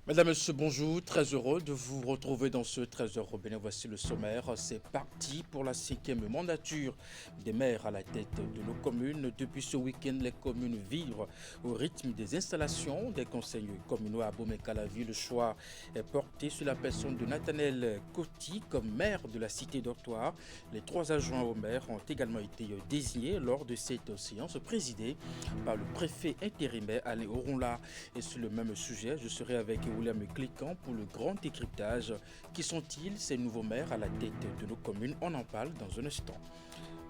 Madame, Monsieur, bonjour. Très heureux de vous retrouver dans ce 13 heures. Bien, voici le sommaire. C'est parti pour la cinquième mandature des maires à la tête de nos communes. Depuis ce week-end, les communes vivent au rythme des installations des conseils communaux à Abomey-Calavi. Le choix est porté sur la personne de Nathanaël Coty comme maire de la cité d'Octoire. Les trois adjoints au maire ont également été désignés lors de cette séance présidée par le préfet intérimaire Alain Oronla. Et sur le même sujet, je serai avec William Cliquant pour le grand décryptage. Qui sont-ils, ces nouveaux maires à la tête de nos communes? On en parle dans un instant.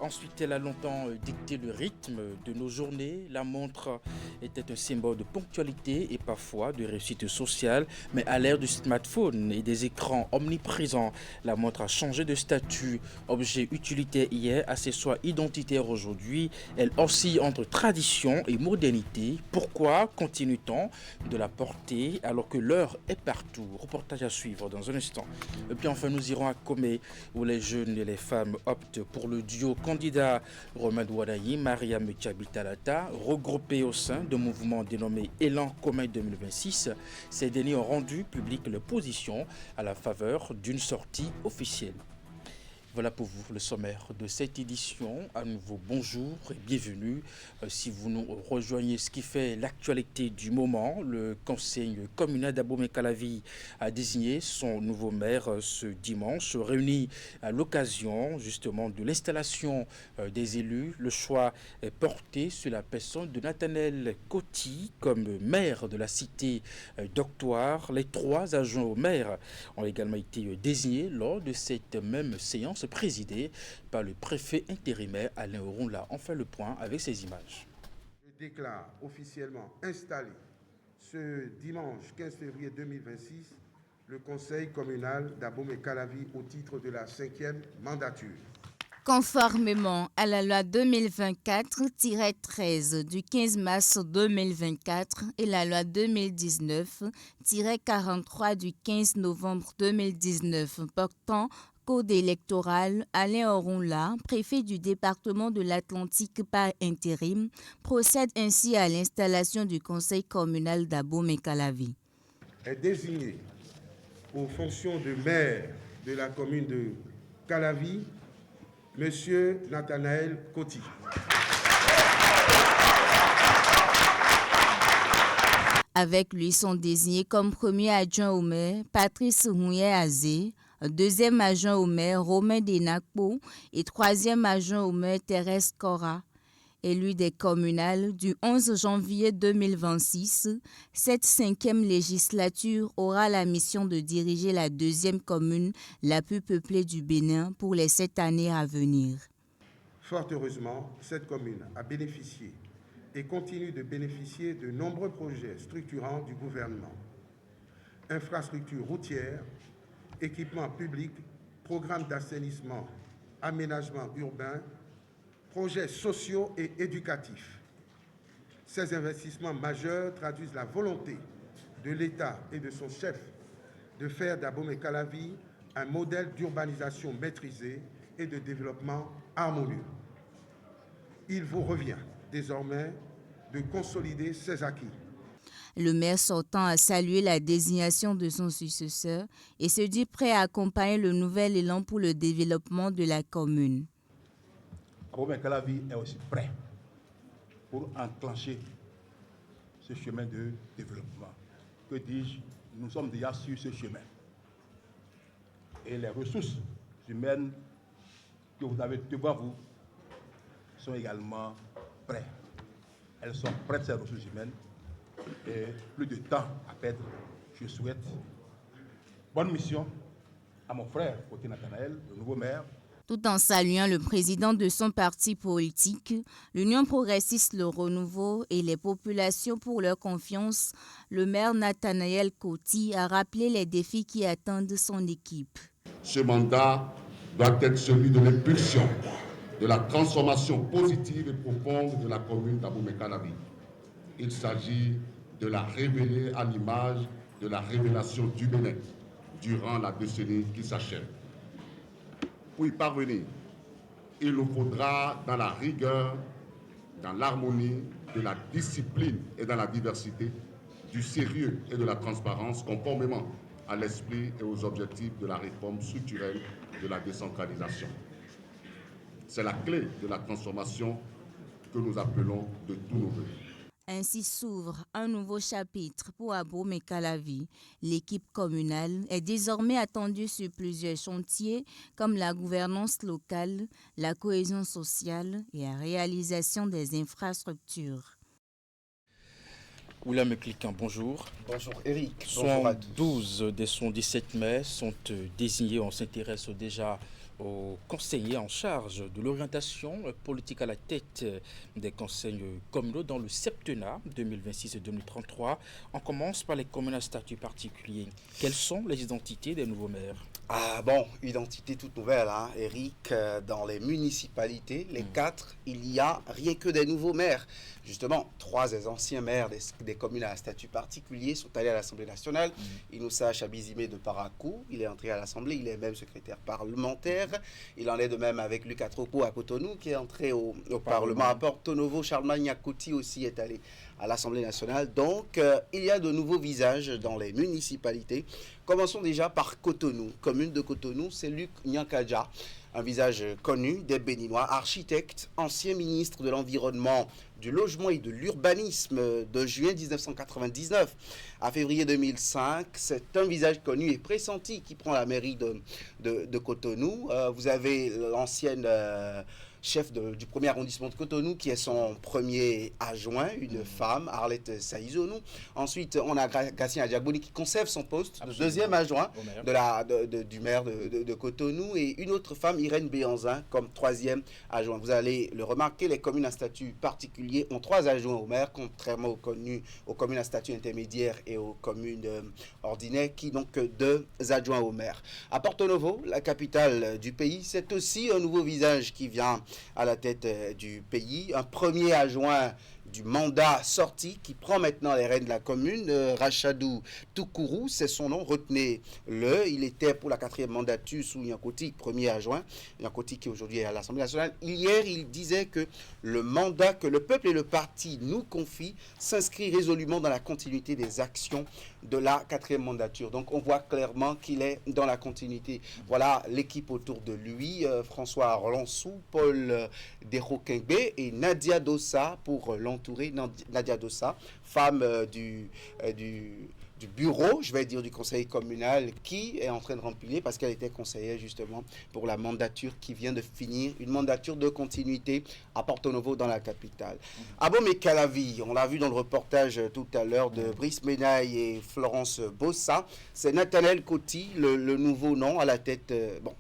Ensuite, elle a longtemps dicté le rythme de nos journées. La montre était un symbole de ponctualité et parfois de réussite sociale. Mais à l'ère du smartphone et des écrans omniprésents, la montre a changé de statut. Objet utilitaire hier, accessoire identitaire aujourd'hui. Elle oscille entre tradition et modernité. Pourquoi continue-t-on de la porter alors que l'heure est partout? Reportage à suivre dans un instant. Et puis enfin, nous irons à Comé où les jeunes et les femmes optent pour le duo candidat Romain Douadaï, Mariam Tchabitalata, regroupés au sein d'un mouvement dénommé Élan commun 2026. Ces derniers ont rendu publique leur position à la faveur d'une sortie officielle. Voilà pour vous le sommaire de cette édition. À nouveau, bonjour et bienvenue. Si vous nous rejoignez, ce qui fait l'actualité du moment, le conseil communal d'Abomey-Calavi a désigné son nouveau maire ce dimanche, réuni à l'occasion justement de l'installation des élus. Le choix est porté sur la personne de Nathanaël Coty comme maire de la cité d'Octoire. Les trois adjoints au maire ont également été désignés lors de cette même séance présidée par le préfet intérimaire Alain Oronla. On fait le point avec ces images. Je déclare officiellement installé ce dimanche 15 février 2026 le conseil communal d'Abomey-Calavi au titre de la cinquième mandature. Conformément à la loi 2024-13 du 15 mars 2024 et la loi 2019-43 du 15 novembre 2019 portant code électoral, Alain Oronla, préfet du département de l'Atlantique par intérim, procède ainsi à l'installation du conseil communal d'Abomey-Calavi. Est désigné aux fonctions de maire de la commune de Calavi Monsieur Nathanaël Coty. Avec lui sont désignés comme premier adjoint au maire Patrice Houye-Azé, deuxième adjoint au maire Romain Denakpo et troisième adjoint au maire Thérèse Cora. Élu des communales du 11 janvier 2026, cette cinquième législature aura la mission de diriger la deuxième commune la plus peuplée du Bénin pour les 7 années à venir. Fort heureusement, cette commune a bénéficié et continue de bénéficier de nombreux projets structurants du gouvernement. Infrastructures routières, équipements publics, programmes d'assainissement, aménagement urbain, projets sociaux et éducatifs. Ces investissements majeurs traduisent la volonté de l'État et de son chef de faire d'Abomey-Calavi un modèle d'urbanisation maîtrisée et de développement harmonieux. Il vous revient désormais de consolider ces acquis. Le maire sortant a salué la désignation de son successeur et se dit prêt à accompagner le nouvel élan pour le développement de la commune. Abomey-Calavi est aussi prêt pour enclencher ce chemin de développement. Que dis-je? Nous sommes déjà sur ce chemin. Et les ressources humaines que vous avez devant vous sont également prêtes. Elles sont prêtes, ces ressources humaines, et plus de temps à perdre. Je souhaite bonne mission à mon frère, Coty Nathanaël, le nouveau maire. Tout en saluant le président de son parti politique, l'Union progressiste Le Renouveau et les populations pour leur confiance, le maire Nathanaël Coty a rappelé les défis qui attendent son équipe. Ce mandat doit être celui de l'impulsion, de la transformation positive et profonde de la commune d'Abomey-Calavi. Il s'agit de la révéler à l'image de la révélation du Bénin durant la décennie qui s'achève. Pour y parvenir, il nous faudra dans la rigueur, dans l'harmonie, de la discipline et dans la diversité, du sérieux et de la transparence conformément à l'esprit et aux objectifs de la réforme structurelle de la décentralisation. C'est la clé de la transformation que nous appelons de tous nos vœux. Ainsi s'ouvre un nouveau chapitre pour Abomey Calavi. L'équipe communale est désormais attendue sur plusieurs chantiers comme la gouvernance locale, la cohésion sociale et la réalisation des infrastructures. William Cliquin, bonjour. Bonjour Eric, bonjour à tous. 12 des 117 maires sont désignés. On s'intéresse déjà aux conseillers en charge de l'orientation politique à la tête des conseils communaux dans le septennat 2026 et 2033. On commence par les communes à statut particulier. Quelles sont les identités des nouveaux maires? Identité toute nouvelle, hein, Eric. Dans les municipalités, les 4, il y a rien que des nouveaux maires. Justement, 3 des anciens maires des communes à statut particulier sont allés à l'Assemblée nationale. Inoussa Chabizimé de Parakou, il est entré à l'Assemblée, il est même secrétaire parlementaire. Il en est de même avec Lucas Tropo à Cotonou, qui est entré au Parlement. À Porto Novo, Charlemagne Yakouti aussi est allé à l'Assemblée nationale. Donc, il y a de nouveaux visages dans les municipalités. Commençons déjà par Cotonou. Commune de Cotonou, c'est Luc Nyankadja, un visage connu des Béninois, architecte, ancien ministre de l'Environnement, du Logement et de l'Urbanisme de juin 1999 à février 2005. C'est un visage connu et pressenti qui prend la mairie de Cotonou. Vous avez l'ancienne chef du premier arrondissement de Cotonou, qui est son premier adjoint, une femme, Arlette Saïzonou. Ensuite, on a Gatien Adjagboni qui conserve son poste de deuxième adjoint du maire de Cotonou, et une autre femme, Irène Béanzin, comme troisième adjoint. Vous allez le remarquer, les communes à statut particulier ont 3 adjoints au maire, contrairement aux communes à statut intermédiaire et aux communes ordinaires, qui n'ont que 2 adjoints au maire. À Porto Novo, la capitale du pays, c'est aussi un nouveau visage qui vient à la tête du pays. Un premier adjoint du mandat sorti qui prend maintenant les rênes de la commune, Rachadou Toukourou, c'est son nom, retenez-le. Il était pour la 4e mandature sous Yankoti, premier adjoint. Yankoti qui aujourd'hui est à l'Assemblée nationale. Hier, il disait que le mandat que le peuple et le parti nous confient s'inscrit résolument dans la continuité des actions de la 4e mandature. Donc on voit clairement qu'il est dans la continuité. Voilà l'équipe autour de lui, François Arlansou, Paul Derokengbe et Nadia Dossa pour l'entourer. Nadia Dossa, femme du bureau, je vais dire, du conseil communal, qui est en train de remplir parce qu'elle était conseillère justement pour la mandature qui vient de finir, une mandature de continuité à Porto Novo dans la capitale. Abomey Calavi, on l'a vu dans le reportage tout à l'heure de Brice Menaille et Florence Bossa, c'est Nathanaël Coty, le nouveau nom à la tête,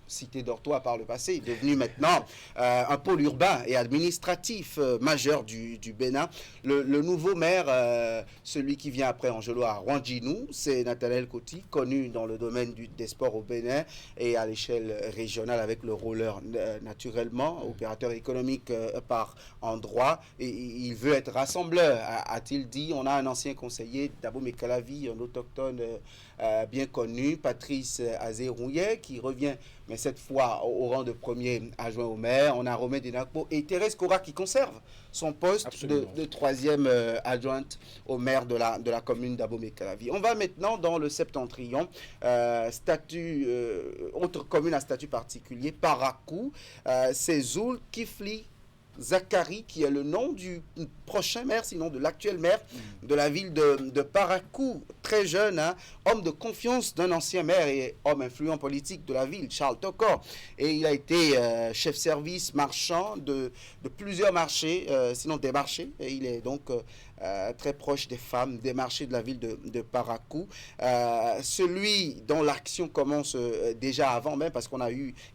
cité d'Ortois par le passé, est devenu maintenant un pôle urbain et administratif majeur du Bénin. Le nouveau maire, celui qui vient après Angelo Arwandjinou, c'est Nathanaël Coty, connu dans le domaine des sports au Bénin et à l'échelle régionale avec le roller naturellement, opérateur économique par endroit, et il veut être rassembleur, a-t-il dit. On a un ancien conseiller d'Abomey Calavi, un autochtone bien connu, Patrice Azé-Rouillet, qui revient, mais cette fois au rang de premier adjoint au maire. On a Romain Denakpo et Thérèse Cora qui conserve son poste de 3e adjointe au maire de la commune d'Abomey Calavi. On va maintenant dans le septentrion, autre commune à statut particulier, Parakou, c'est Zoul Kifli Zachary, qui est le nom du prochain maire, sinon de l'actuel maire de la ville de Parakou, très jeune, hein, homme de confiance d'un ancien maire et homme influent politique de la ville, Charles Tokor. Et il a été chef-service marchand de plusieurs marchés, sinon des marchés, et il est donc très proche des femmes, des marchés de la ville de Parakou. Celui dont l'action commence déjà avant même, parce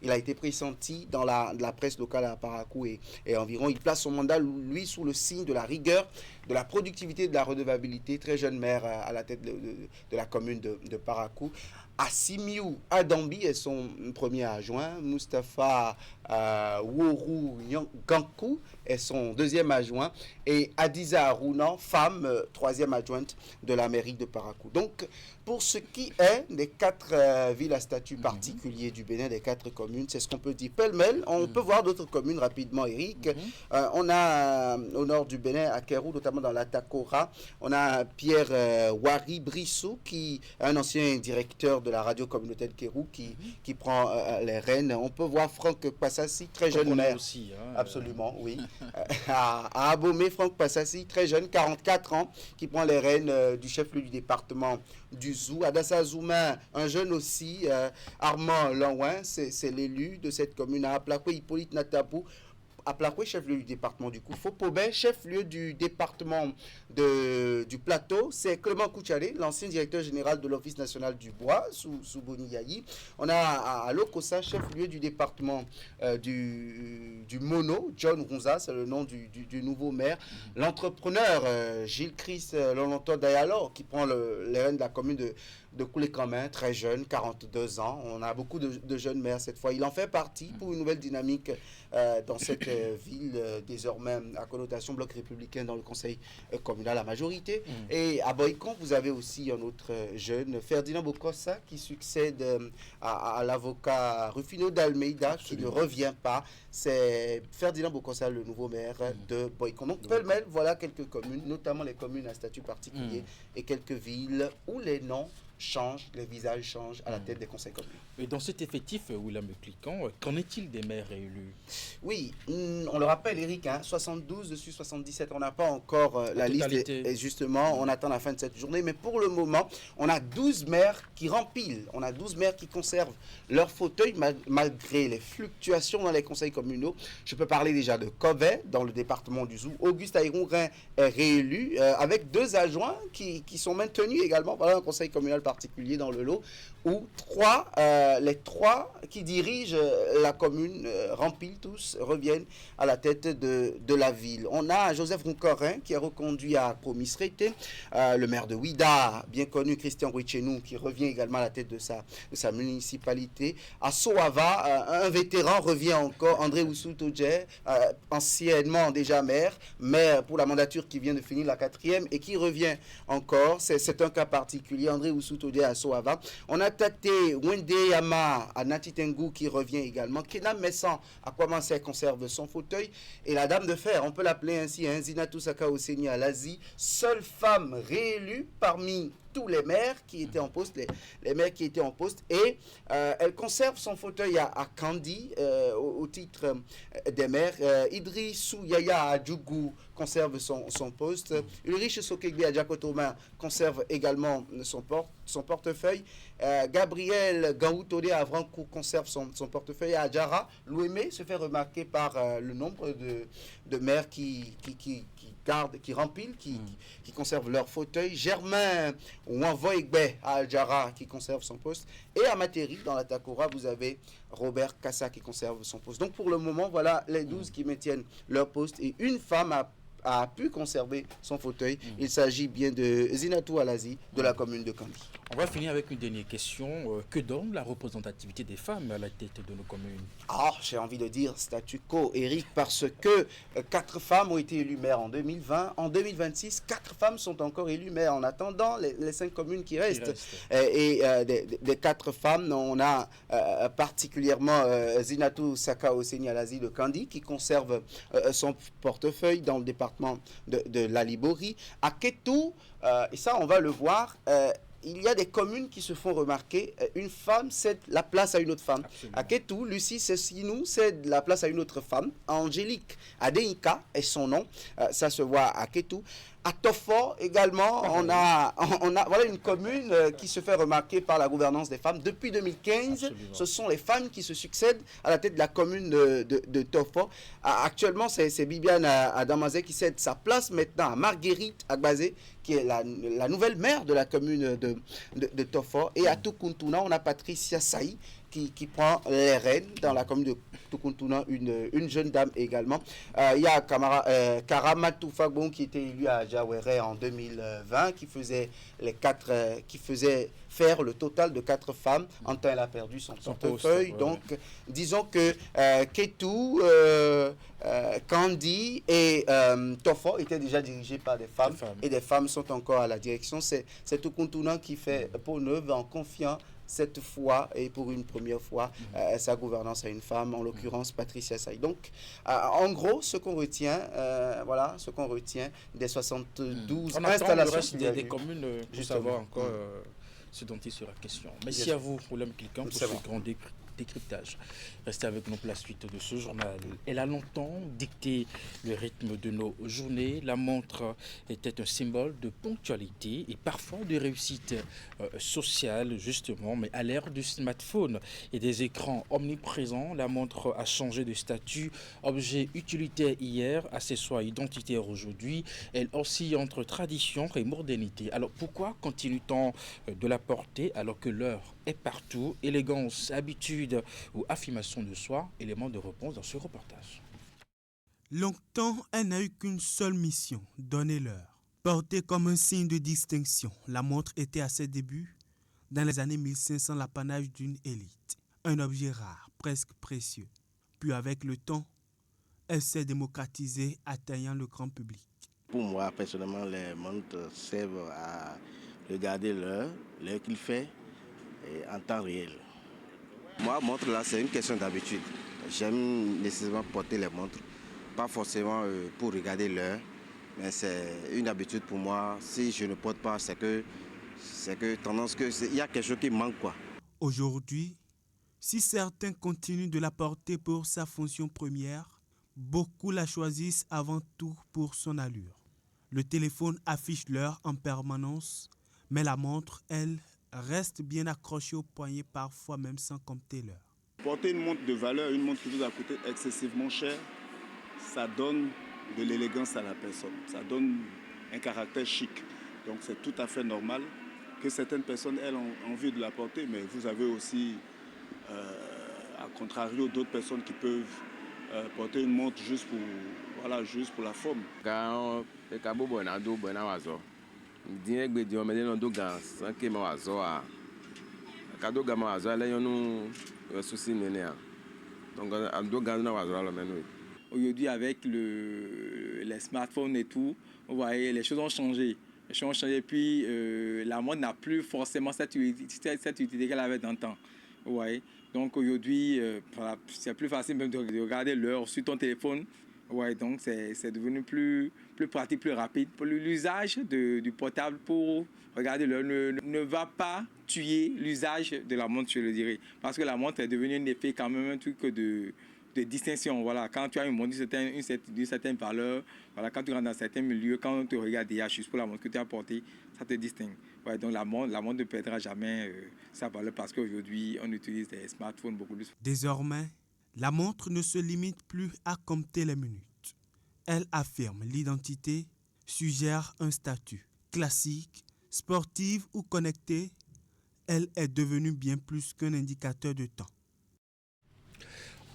il a été pressenti dans la presse locale à Parakou et environ. Il place son mandat, lui, sous le signe de la rigueur, de la productivité, de la redevabilité. Très jeune maire à la tête de la commune de Parakou. Assimiou Adambi est son premier adjoint. Moustapha Woru Gankou est son deuxième adjoint, et Adiza Aruna, femme, troisième adjointe de la mairie de Parakou. Donc, pour ce qui est des 4 villes à statut particulier du Bénin, des 4 communes, c'est ce qu'on peut dire pêle-mêle. On peut voir d'autres communes rapidement, Eric. On a au nord du Bénin, à Kérou, notamment dans la Takora, on a Pierre Wari Brissou, qui est un ancien directeur de la radio communautaire de Kérou, qui prend les rênes. On peut voir Franck Passassi, très jeune maire. Aussi, hein, Absolument, oui. À Abomey, Franck Passassi, très jeune, 44 ans, qui prend les rênes du chef-lieu du département du Zou. Adassa Zouma, un jeune aussi, Armand Lanouin, c'est l'élu de cette commune. À Aplakwe, Hippolyte Natapou, Aplakwe, chef-lieu du département du Koufo. Pobé, chef-lieu du département du Plateau, c'est Clément Kouchare, l'ancien directeur général de l'Office national du bois, sous Boni Yayi. On a à Lokossa, chef-lieu du département du Mono, John Runza, c'est le nom du nouveau maire. L'entrepreneur Gilles Chris Lolonto Dayalo, qui prend les rênes de la commune de Koulé-Camin, très jeune, 42 ans. On a beaucoup de jeunes maires cette fois. Il en fait partie pour une nouvelle dynamique dans cette ville, désormais à connotation bloc républicain dans le conseil communal à majorité. Et à Boycon, vous avez aussi un autre jeune, Ferdinand Bokossa, qui succède à l'avocat Rufino d'Almeida, qui ne revient pas. C'est Ferdinand Bokossa, le nouveau maire de Boycon. Donc, pêle-mêle, voilà quelques communes, notamment les communes à statut particulier et quelques villes où les noms changent, les visages changent à la tête des conseils communaux. Et dans cet effectif, William Cliquant, qu'en est-il des maires élus? Oui, on le rappelle, Eric, 72 dessus 77, on n'a pas encore la liste, et justement, on attend la fin de cette journée, mais pour le moment, on a 12 maires qui remplissent, on a 12 maires qui conservent leur fauteuil malgré les fluctuations dans les conseils communaux. Je peux parler déjà de Kovet, dans le département du Zou. Auguste Aïron-Rin est réélu, avec 2 adjoints qui sont maintenus également par un conseil communal particulier dans le lot, où les 3 qui dirigent la commune remplissent tous, reviennent à la tête de la ville. On a Joseph Roucorin qui est reconduit à Promisrete, le maire de Ouida, bien connu, Christian Richenou, qui revient également à la tête de sa municipalité. À Soava, un vétéran revient encore, André Oussou Todje, anciennement déjà maire, mais pour la mandature qui vient de finir, la 4e, et qui revient encore. C'est un cas particulier, André Oussou Todje à Soava. On a Tate Wende Yama à Natitengu qui revient également. Kenam Messan à Kwamansé conserve son fauteuil. Et la dame de fer, on peut l'appeler ainsi, Zinatou Saka Oseni à l'Asie, seule femme réélue parmi tous les maires qui étaient en poste, les maires qui étaient en poste, et elle conserve son fauteuil à Kandi au titre des maires. Idrissou Yaya à Djougou conserve son poste. Ulrich Sokegbe à Djakotoma conserve également son portefeuille. Gabriel Gaoutode à Avrancourt conserve son portefeuille. À Adjara, Louémé se fait remarquer par le nombre de maires qui remplissent, qui conservent leur fauteuil. Germain Ouanvoigbe à Adjara qui conserve son poste. Et à Materi, dans la Takora, vous avez Robert Kassa qui conserve son poste. Donc pour le moment, voilà les 12 qui maintiennent leur poste, et une femme a pu conserver son fauteuil. Il s'agit bien de Zinatou Alazi de la commune de Kandi. On va finir avec une dernière question. Que donne la représentativité des femmes à la tête de nos communes? J'ai envie de dire statu quo, Eric, parce que 4 femmes ont été élues maires en 2020. En 2026, 4 femmes sont encore élues maires en attendant les 5 communes qui restent. Et des 4 femmes, on a particulièrement Zinatou Saka Oseni Alazi de Kandi qui conserve son portefeuille dans le département de la Libori. À Ketou, et ça on va le voir, il y a des communes qui se font remarquer. Une femme cède la place à une autre femme. Absolument. À Ketou, Lucie Sessinou cède la place à une autre femme. Angélique Adéika est son nom. Ça se voit à Ketou. À Tofo également, on a voilà une commune qui se fait remarquer par la gouvernance des femmes. Depuis 2015, absolument, ce sont les femmes qui se succèdent à la tête de la commune de Tofo. Actuellement, c'est Bibiane Adamazé qui cède sa place maintenant à Marguerite Agbazé, qui est la nouvelle maire de la commune de Tofo. Et à Tukuntuna, on a Patricia Saï qui prend les rênes dans la commune de Tukuntuna, une jeune dame également. Il y a Karamatou Fagbon qui était élu à Jawere en 2020, qui faisait faire le total de 4 femmes. En temps, elle a perdu son portefeuille. Donc, disons que Ketou, Candy et Tofo étaient déjà dirigés par des femmes. Et des femmes sont encore à la direction. C'est Tukuntuna qui fait peau neuve en confiant cette fois et pour une première fois sa gouvernance à une femme, en l'occurrence Patricia Saï. Donc, en gros, ce qu'on retient, des 72 installations. Le reste des communes pour savoir encore ce dont il sera question. Merci à vous, Oulem Kilkan, pour ce grand décryptage. Restez avec nous pour la suite de ce journal. Elle a longtemps dicté le rythme de nos journées. La montre était un symbole de ponctualité et parfois de réussite sociale, justement. Mais à l'ère du smartphone et des écrans omniprésents, la montre a changé de statut. Objet utilitaire hier, accessoire identitaire aujourd'hui. Elle oscille entre tradition et modernité. Alors pourquoi continue-t-on de la porter alors que l'heure est partout? Élégance, habitude ou affirmation de soi, élément de réponse dans ce reportage. Longtemps, elle n'a eu qu'une seule mission, donner l'heure. Portée comme un signe de distinction, la montre était à ses débuts, dans les années 1500, l'apanage d'une élite. Un objet rare, presque précieux. Puis avec le temps, elle s'est démocratisée, atteignant le grand public. Pour moi, personnellement, les montres servent à regarder l'heure qu'il fait en temps réel. Moi, montre là, c'est une question d'habitude. J'aime nécessairement porter les montres, pas forcément pour regarder l'heure, mais c'est une habitude pour moi. Si je ne porte pas, c'est que il y a quelque chose qui manque, quoi. Aujourd'hui, si certains continuent de la porter pour sa fonction première, beaucoup la choisissent avant tout pour son allure. Le téléphone affiche l'heure en permanence, mais la montre, elle, reste bien accrochée au poignet, parfois même sans compter l'heure. Porter une montre de valeur, une montre qui vous a coûté excessivement cher, ça donne de l'élégance à la personne, ça donne un caractère chic. Donc c'est tout à fait normal que certaines personnes, elles, ont envie de la porter, mais vous avez aussi, à contrario, d'autres personnes qui peuvent porter une montre juste pour la forme. Aujourd'hui, avec les smartphones et tout, vous voyez, les choses ont changé. Les choses ont changé, puis la montre n'a plus forcément cette utilité qu'elle avait dans le temps. Vous voyez. Donc aujourd'hui, c'est plus facile même de regarder l'heure sur ton téléphone. Ouais, donc c'est devenu plus pratique, plus rapide. Pour l'usage du portable pour regarder l'heure ne va pas tuer l'usage de la montre, je le dirais. Parce que la montre est devenue un effet quand même, un truc de distinction. Voilà, quand tu as une montre d'une certaine valeur, voilà, quand tu rentres dans certains milieux, quand on te regarde déjà juste pour la montre que tu as portée, ça te distingue. Ouais, donc la montre ne perdra jamais sa valeur parce qu'aujourd'hui, on utilise des smartphones beaucoup plus. Désormais, la montre ne se limite plus à compter les minutes. Elle affirme l'identité, suggère un statut. Classique, sportive ou connectée, elle est devenue bien plus qu'un indicateur de temps.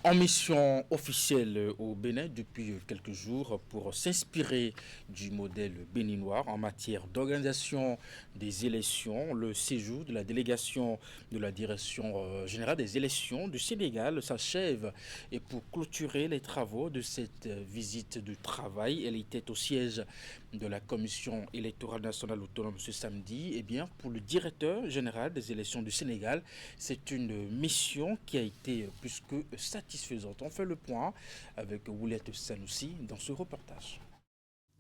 En mission officielle au Bénin depuis quelques jours pour s'inspirer du modèle béninois en matière d'organisation des élections, le séjour de la délégation de la Direction générale des élections du Sénégal s'achève. Et pour clôturer les travaux de cette visite de travail, elle était au siège de la Commission électorale nationale autonome ce samedi. Eh bien, pour le directeur général des élections du Sénégal, c'est une mission qui a été plus que satisfaisante. On fait le point avec Oulette Sanoussi dans ce reportage.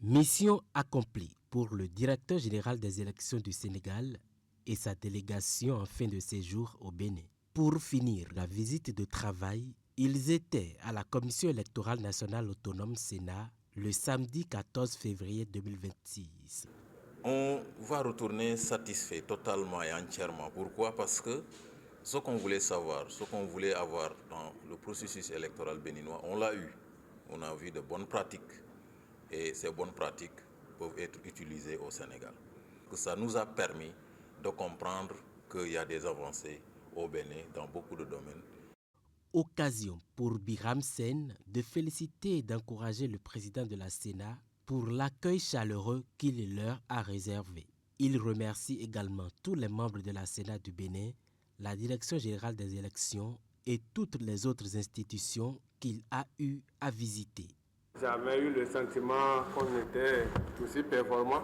Mission accomplie pour le directeur général des élections du Sénégal et sa délégation en fin de séjour au Bénin. Pour finir la visite de travail, ils étaient à la Commission électorale nationale autonome Sénat le samedi 14 février 2026. On va retourner satisfait totalement et entièrement. Pourquoi? Parce que ce qu'on voulait savoir, ce qu'on voulait avoir dans le processus électoral béninois, on l'a eu. On a vu de bonnes pratiques et ces bonnes pratiques peuvent être utilisées au Sénégal. Ça nous a permis de comprendre qu'il y a des avancées au Bénin dans beaucoup de domaines. Occasion pour Biram Sen de féliciter et d'encourager le président de la Sénat pour l'accueil chaleureux qu'il leur a réservé. Il remercie également tous les membres de la Sénat du Bénin, la Direction générale des élections et toutes les autres institutions qu'il a eu à visiter. Jamais eu le sentiment qu'on était aussi performant.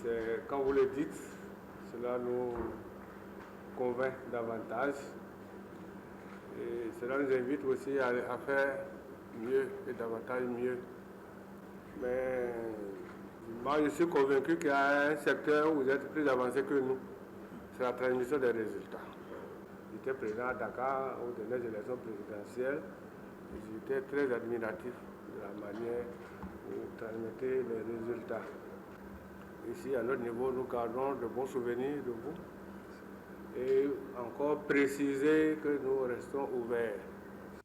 C'est quand vous le dites, cela nous convainc davantage. Et cela nous invite aussi à faire mieux et davantage mieux. Mais moi, je suis convaincu qu'il y a un secteur où vous êtes plus avancé que nous. C'est la transmission des résultats. J'étais président à Dakar aux dernières élections présidentielles. J'étais très admiratif de la manière où vous transmettez les résultats. Ici, à notre niveau, nous gardons de bons souvenirs de vous. Et encore préciser que nous restons ouverts.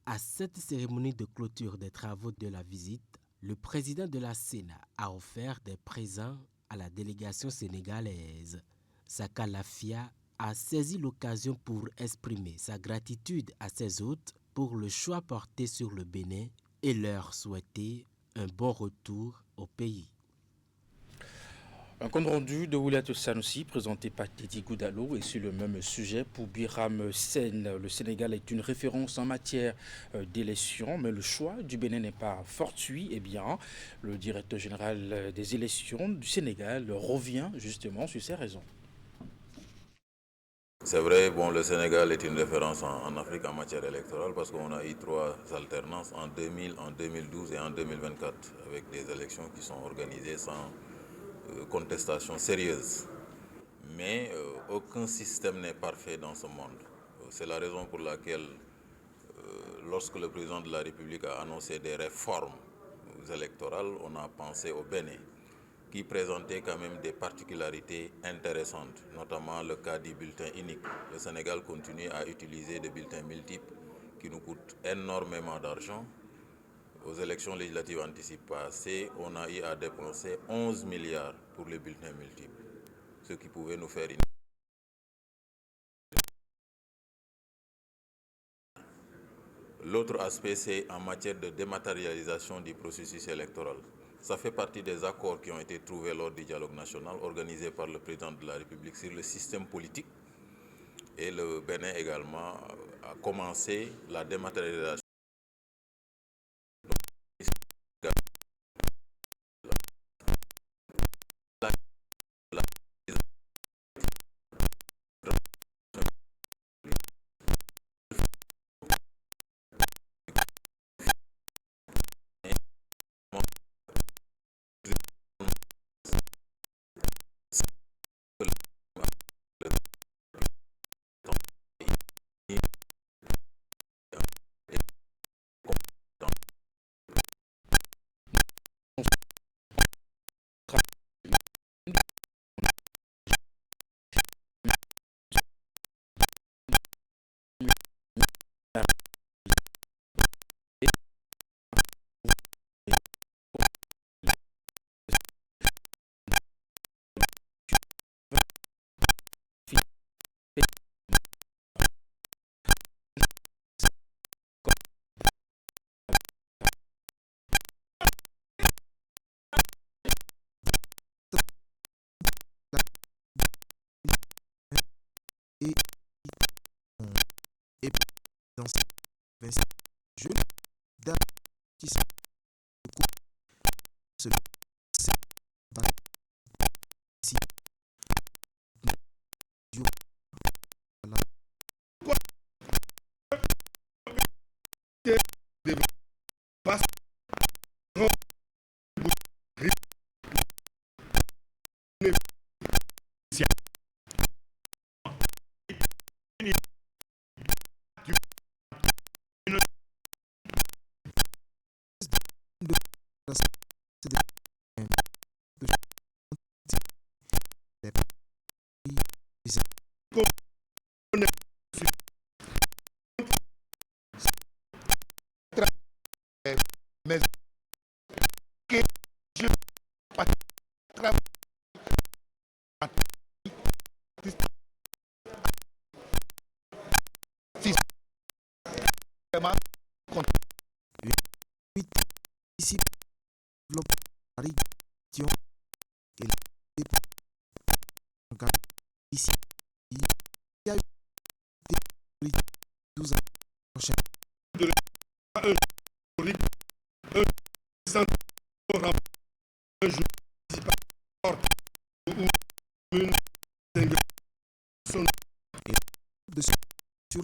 À cette cérémonie de clôture des travaux de la visite, le président de la Sénat a offert des présents à la délégation sénégalaise. Saka Lafia a saisi l'occasion pour exprimer sa gratitude à ses hôtes pour le choix porté sur le Bénin et leur souhaiter un bon retour au pays. Un compte rendu de Ouliatou Sanoussi présenté par Teddy Goudalo et sur le même sujet pour Biram Sen. Le Sénégal est une référence en matière d'élections, mais le choix du Bénin n'est pas fortuit. Eh bien, le directeur général des élections du Sénégal revient justement sur ces raisons. C'est vrai, le Sénégal est une référence en Afrique en matière électorale parce qu'on a eu 3 alternances en 2000, en 2012 et en 2024 avec des élections qui sont organisées sans contestation sérieuse. Mais aucun système n'est parfait dans ce monde. C'est la raison pour laquelle, lorsque le président de la République a annoncé des réformes électorales, on a pensé au Bénin, qui présentait quand même des particularités intéressantes, notamment le cas du bulletin unique. Le Sénégal continue à utiliser des bulletins multiples qui nous coûtent énormément d'argent. Aux élections législatives anticipées, on a eu à dépenser 11 milliards pour les bulletins multiples, ce qui pouvait nous faire une... L'autre aspect, c'est en matière de dématérialisation du processus électoral. Ça fait partie des accords qui ont été trouvés lors du dialogue national organisé par le président de la République sur le système politique. Et le Bénin également a commencé la dématérialisation. Et dans je d'avertissement mais Ici, développe la région et ici, il y a eu 12 ans prochains. De sur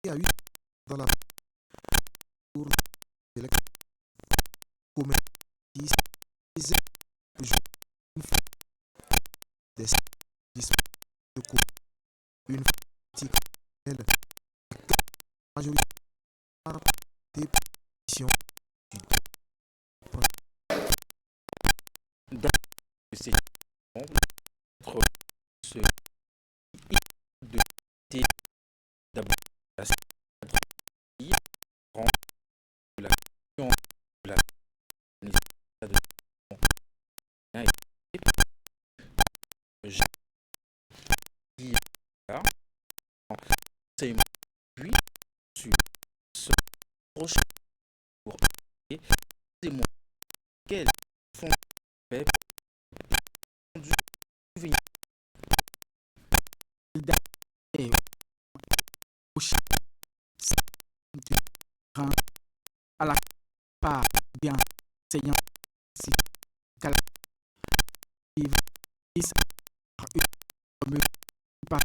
il y a eu dans la pour l'élection comme des une majorité des positions dans ces entre ce de d'abord la la c'est puis sur ce prochain pour c'est moi quel fond fait du souvenir à la part bien enseignant si qu'à la comme pas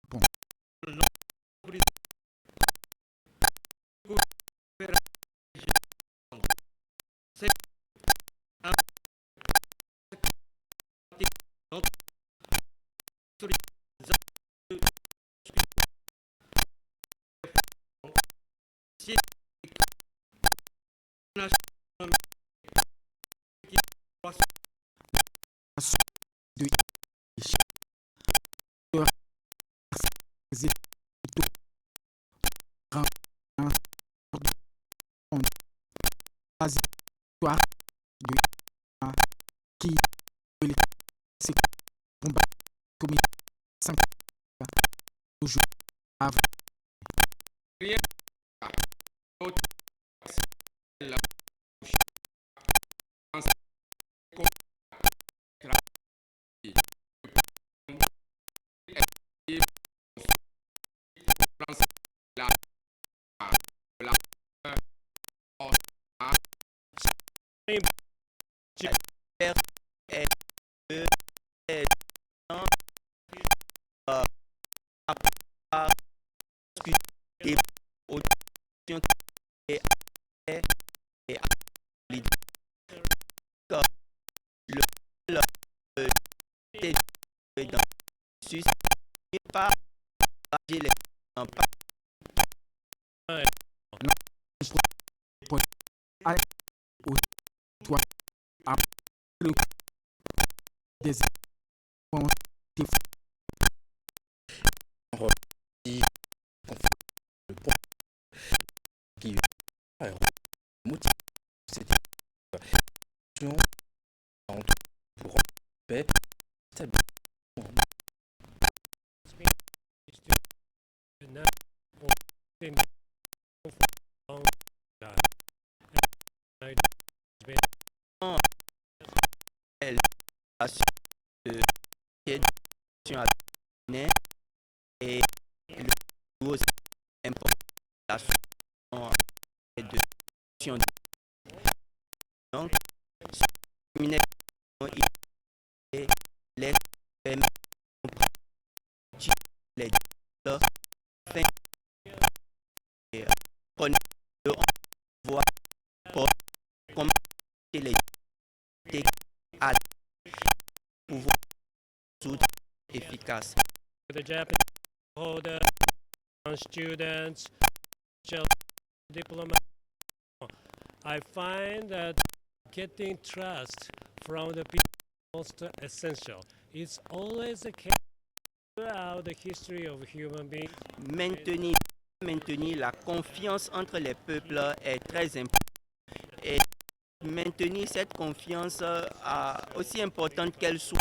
bon qui c'est combat comme 5 toujours avant qui motive cette situation pour paix et le nouveau importation de donc et les les fin et on voit comment les à pouvoir tout efficace. The Japanese holder on students, diploma. I find that getting trust from the people is most essential. It's always the case throughout the history of human beings. Maintenir la confiance entre les peuples est très important. Et maintenir cette confiance aussi importante qu'elle soit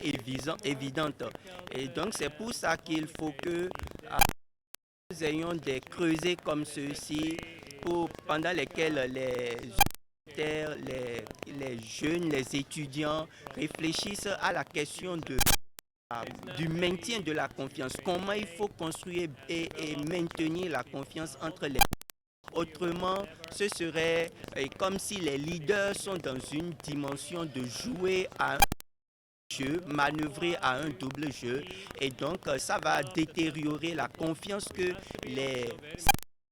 évidente. Et donc c'est pour ça qu'il faut que nous ayons des creusets comme ceux-ci pendant lesquels les jeunes, les étudiants réfléchissent à la question du maintien de la confiance. Comment il faut construire et maintenir la confiance entre les... Autrement, ce serait comme si les leaders sont dans une dimension de jouer à un jeu, manœuvrer à un double jeu, et donc ça va détériorer la confiance que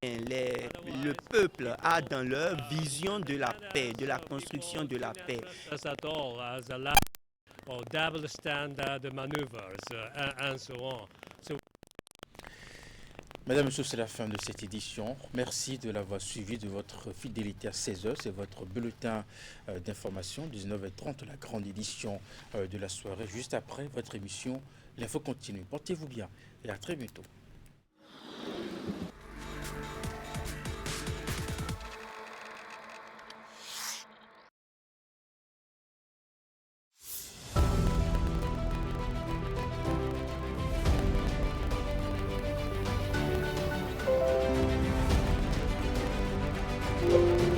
le peuple a dans leur vision de la paix, de la construction de la paix. Or double standard maneuvers and so on. Mesdames et messieurs, c'est la fin de cette édition. Merci de l'avoir suivi, de votre fidélité à 16h. C'est votre bulletin d'information, 19h30, la grande édition de la soirée. Juste après votre émission, l'info continue. Portez-vous bien et à très bientôt. Thank you.